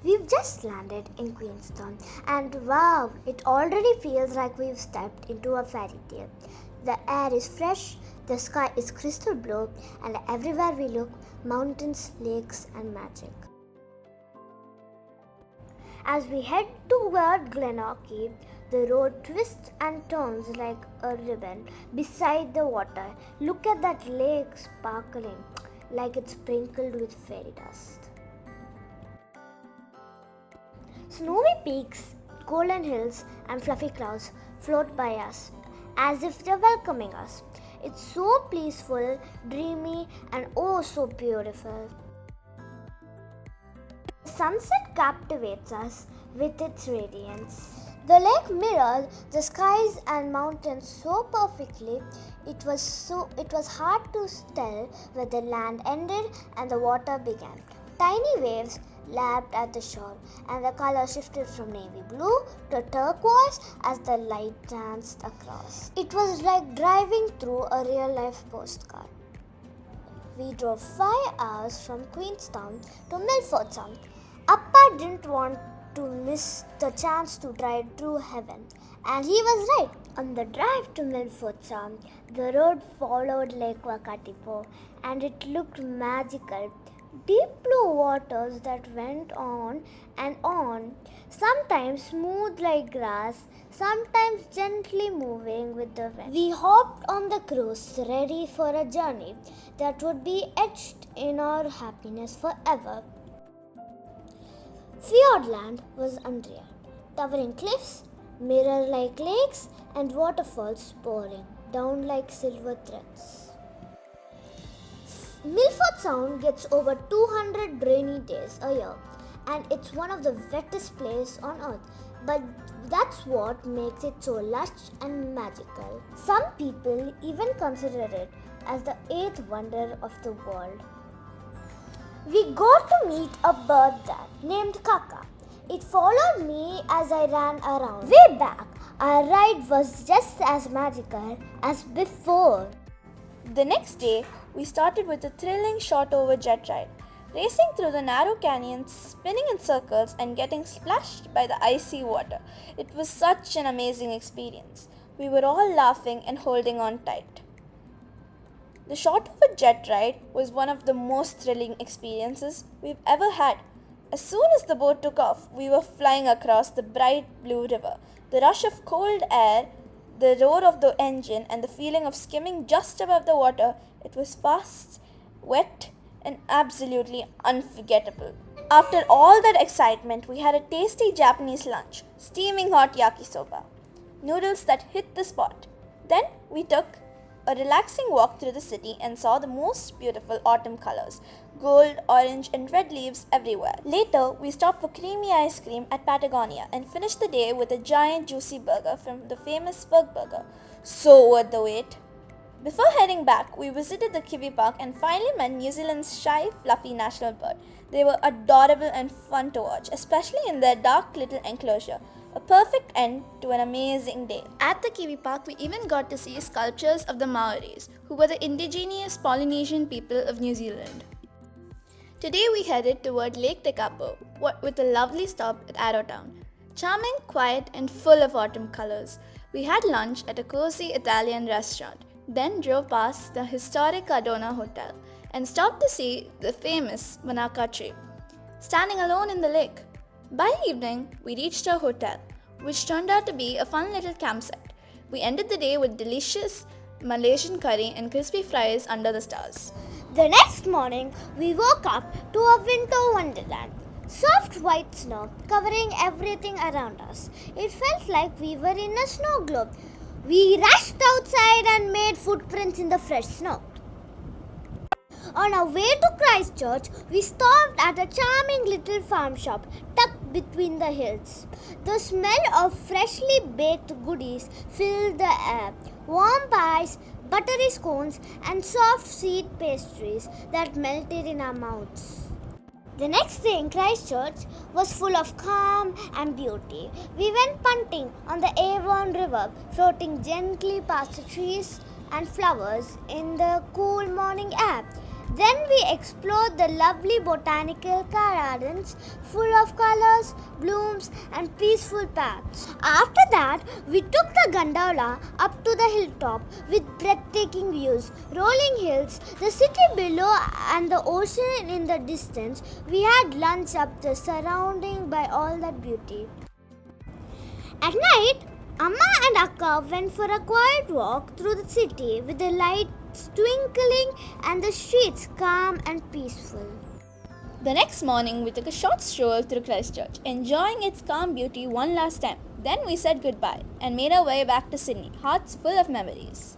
We've just landed in Queenstown, and wow, it already feels like we've stepped into a fairy tale. The air is fresh, the sky is crystal blue, and everywhere we look, mountains, lakes, and magic. As we head toward Glenorchy, the road twists and turns like a ribbon beside the water. Look at that lake sparkling like it's sprinkled with fairy dust. Snowy peaks, golden hills, and fluffy clouds float by us as if they're welcoming us. It's so peaceful, dreamy, and oh so beautiful. The sunset captivates us with its radiance. The lake mirrored the skies and mountains so perfectly, it was hard to tell where the land ended and the water began. Tiny waves lapped at the shore, and the color shifted from navy blue to turquoise as the light danced across. It was like driving through a real-life postcard. We drove 5 hours from Queenstown to Milford Sound. Appa didn't want to miss the chance to drive through heaven, and he was right. On the drive to Milford Sound, the road followed Lake Wakatipo, and it looked magical. Deep blue waters that went on and on, sometimes smooth like grass, sometimes gently moving with the wind. We hopped on the cruise, ready for a journey that would be etched in our happiness forever. Fjordland was unreal. Towering cliffs, mirror like lakes, and waterfalls pouring down like silver threads. Milford Sound gets over 200 rainy days a year, and it's one of the wettest places on earth. But that's what makes it so lush and magical. Some people even consider it as the 8th wonder of the world. We got to meet a bird there named Kaka. It followed me as I ran around. Way back, our ride was just as magical as before. The next day, we started with a thrilling short over jet ride, racing through the narrow canyons, spinning in circles, and getting splashed by the icy water. It was such an amazing experience. We were all laughing and holding on tight. The short over jet ride was one of the most thrilling experiences we've ever had. As soon as the boat took off, we were flying across the bright blue river. The rush of cold air, the roar of the engine, and the feeling of skimming just above the water, it was fast, wet, and absolutely unforgettable. After all that excitement, we had a tasty Japanese lunch, steaming hot yakisoba, noodles that hit the spot. Then we took a relaxing walk through the city and saw the most beautiful autumn colors, gold, orange, and red leaves everywhere. Later, we stopped for creamy ice cream at Patagonia and finished the day with a giant juicy burger from the famous Ferg Burger. So worth the wait. Before heading back, we visited the Kiwi Park and finally met New Zealand's shy, fluffy national bird. They were adorable and fun to watch, especially in their dark little enclosure. A perfect end to an amazing day. At the Kiwi Park, we even got to see sculptures of the Maoris, who were the indigenous Polynesian people of New Zealand. Today we headed toward Lake Tekapo with a lovely stop at Arrowtown. Charming, quiet, and full of autumn colors. We had lunch at a cozy Italian restaurant, then drove past the historic Cardona Hotel and stopped to see the famous Manaka tree, standing alone in the lake. By evening, we reached our hotel, which turned out to be a fun little campsite. We ended the day with delicious Malaysian curry and crispy fries under the stars. The next morning, we woke up to a winter wonderland. Soft white snow covering everything around us. It felt like we were in a snow globe. We rushed outside and made footprints in the fresh snow. On our way to Christchurch, we stopped at a charming little farm shop tucked between the hills. The smell of freshly baked goodies filled the air. Warm pies, buttery scones, and soft sweet pastries that melted in our mouths. The next day in Christchurch was full of calm and beauty. We went punting on the Avon River, floating gently past the trees and flowers in the cool morning air. Then we explored the lovely botanical gardens full of colors, blooms, and peaceful paths. After that, we took the gondola up to the hilltop with breathtaking views, rolling hills, the city below, and the ocean in the distance. We had lunch up the surrounding by all that beauty. At night, Amma and Akka went for a quiet walk through the city with the lights twinkling and the streets calm and peaceful. The next morning, we took a short stroll through Christchurch, enjoying its calm beauty one last time. Then we said goodbye and made our way back to Sydney, hearts full of memories.